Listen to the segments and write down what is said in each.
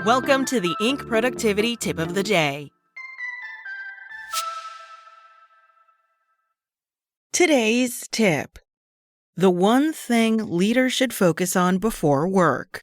Welcome to the Inc. Productivity Tip of the Day. Today's tip: the one thing leaders should focus on before work.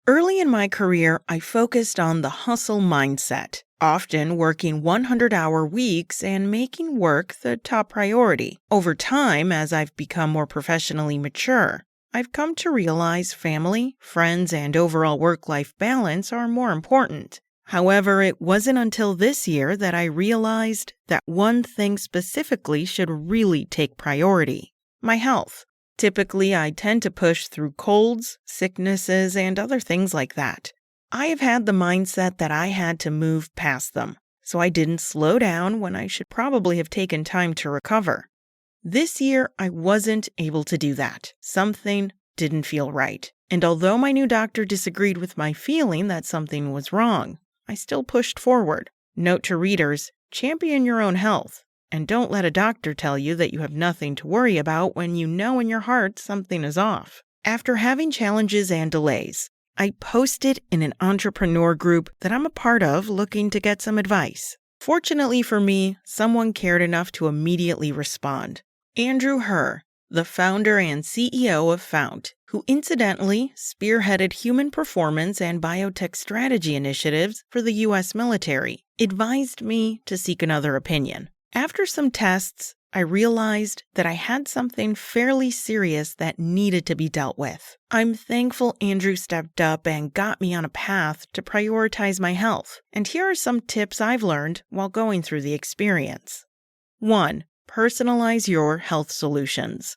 Early in my career, I focused on the hustle mindset, often working 100-hour weeks and making work the top priority. Over time, as I've become more professionally mature, I've come to realize family, friends, and overall work-life balance are more important. However, it wasn't until this year that I realized that one thing specifically should really take priority: my health. Typically, I tend to push through colds, sicknesses, and other things like that. I have had the mindset that I had to move past them, so I didn't slow down when I should probably have taken time to recover. This year, I wasn't able to do that. Something didn't feel right. And although my new doctor disagreed with my feeling that something was wrong, I still pushed forward. Note to readers: champion your own health. And don't let a doctor tell you that you have nothing to worry about when you know in your heart something is off. After having challenges and delays, I posted in an entrepreneur group that I'm a part of looking to get some advice. Fortunately for me, someone cared enough to immediately respond. Andrew Herr, the founder and CEO of Fount, who incidentally spearheaded human performance and biotech strategy initiatives for the U.S. military, advised me to seek another opinion. After some tests, I realized that I had something fairly serious that needed to be dealt with. I'm thankful Andrew stepped up and got me on a path to prioritize my health. And here are some tips I've learned while going through the experience. 1. Personalize your health solutions.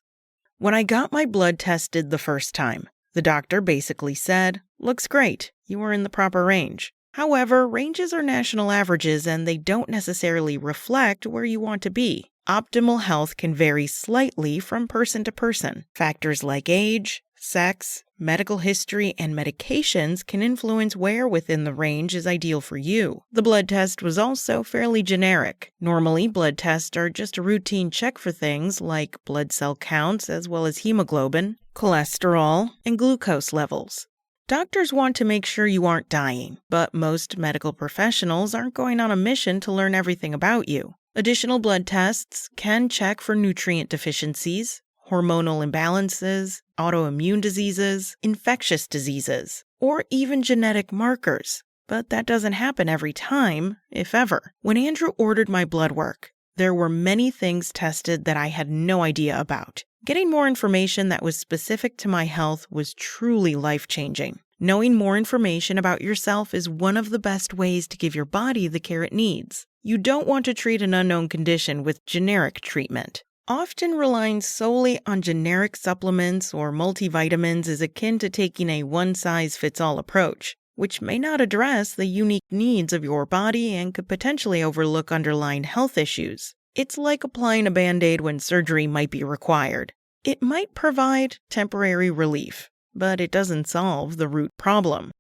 When I got my blood tested the first time, the doctor basically said, "Looks great, you are in the proper range." However, ranges are national averages and they don't necessarily reflect where you want to be. Optimal health can vary slightly from person to person. Factors like age, sex, medical history, and medications can influence where within the range is ideal for you. The blood test was also fairly generic. Normally, blood tests are just a routine check for things like blood cell counts as well as hemoglobin, cholesterol, and glucose levels. Doctors want to make sure you aren't dying, but most medical professionals aren't going on a mission to learn everything about you. Additional blood tests can check for nutrient deficiencies, hormonal imbalances, autoimmune diseases, infectious diseases, or even genetic markers. But that doesn't happen every time, if ever. When Andrew ordered my blood work, there were many things tested that I had no idea about. Getting more information that was specific to my health was truly life-changing. Knowing more information about yourself is one of the best ways to give your body the care it needs. You don't want to treat an unknown condition with generic treatment. Often relying solely on generic supplements or multivitamins is akin to taking a one-size-fits-all approach, which may not address the unique needs of your body and could potentially overlook underlying health issues. It's like applying a Band-Aid when surgery might be required. It might provide temporary relief, but it doesn't solve the root problem.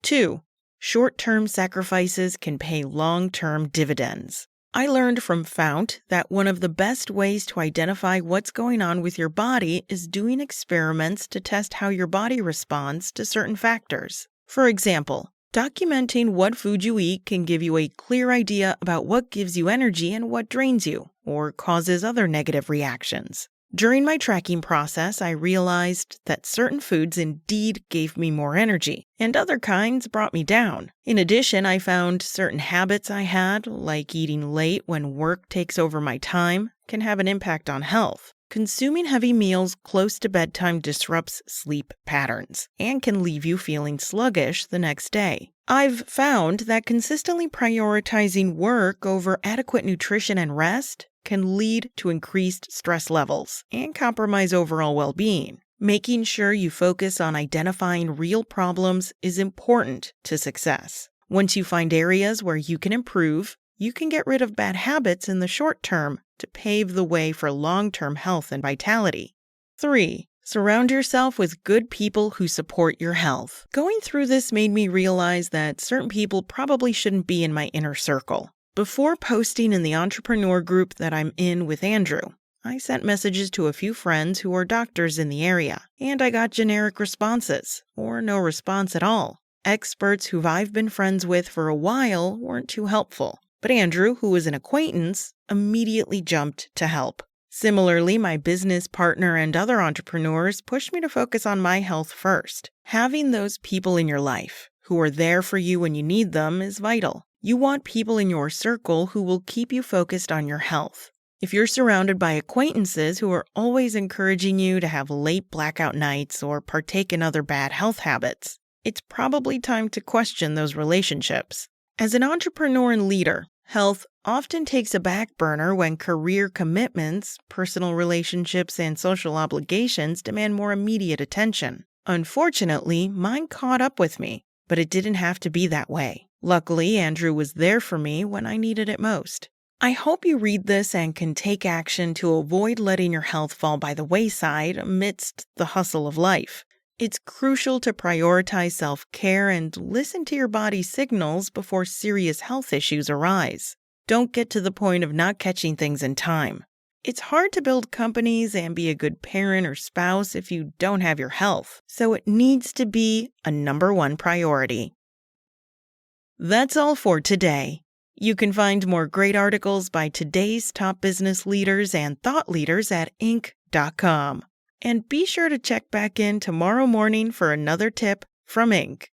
2. Short-term sacrifices can pay long-term dividends. I learned from Fount that one of the best ways to identify what's going on with your body is doing experiments to test how your body responds to certain factors. For example, documenting what food you eat can give you a clear idea about what gives you energy and what drains you, or causes other negative reactions. During my tracking process, I realized that certain foods indeed gave me more energy, and other kinds brought me down. In addition, I found certain habits I had, like eating late when work takes over my time, can have an impact on health. Consuming heavy meals close to bedtime disrupts sleep patterns and can leave you feeling sluggish the next day. I've found that consistently prioritizing work over adequate nutrition and rest can lead to increased stress levels and compromise overall well-being. Making sure you focus on identifying real problems is important to success. Once you find areas where you can improve, you can get rid of bad habits in the short term to pave the way for long-term health and vitality. 3. Surround yourself with good people who support your health. Going through this made me realize that certain people probably shouldn't be in my inner circle. Before posting in the entrepreneur group that I'm in with Andrew, I sent messages to a few friends who are doctors in the area, and I got generic responses, or no response at all. Experts who I've been friends with for a while weren't too helpful, but Andrew, who was an acquaintance, immediately jumped to help. Similarly, my business partner and other entrepreneurs pushed me to focus on my health first. Having those people in your life who are there for you when you need them is vital. You want people in your circle who will keep you focused on your health. If you're surrounded by acquaintances who are always encouraging you to have late blackout nights or partake in other bad health habits, it's probably time to question those relationships. As an entrepreneur and leader, health often takes a back burner when career commitments, personal relationships, and social obligations demand more immediate attention. Unfortunately, mine caught up with me, but it didn't have to be that way. Luckily, Andrew was there for me when I needed it most. I hope you read this and can take action to avoid letting your health fall by the wayside amidst the hustle of life. It's crucial to prioritize self-care and listen to your body's signals before serious health issues arise. Don't get to the point of not catching things in time. It's hard to build companies and be a good parent or spouse if you don't have your health, so it needs to be a number one priority. That's all for today. You can find more great articles by today's top business leaders and thought leaders at Inc.com. And be sure to check back in tomorrow morning for another tip from Inc.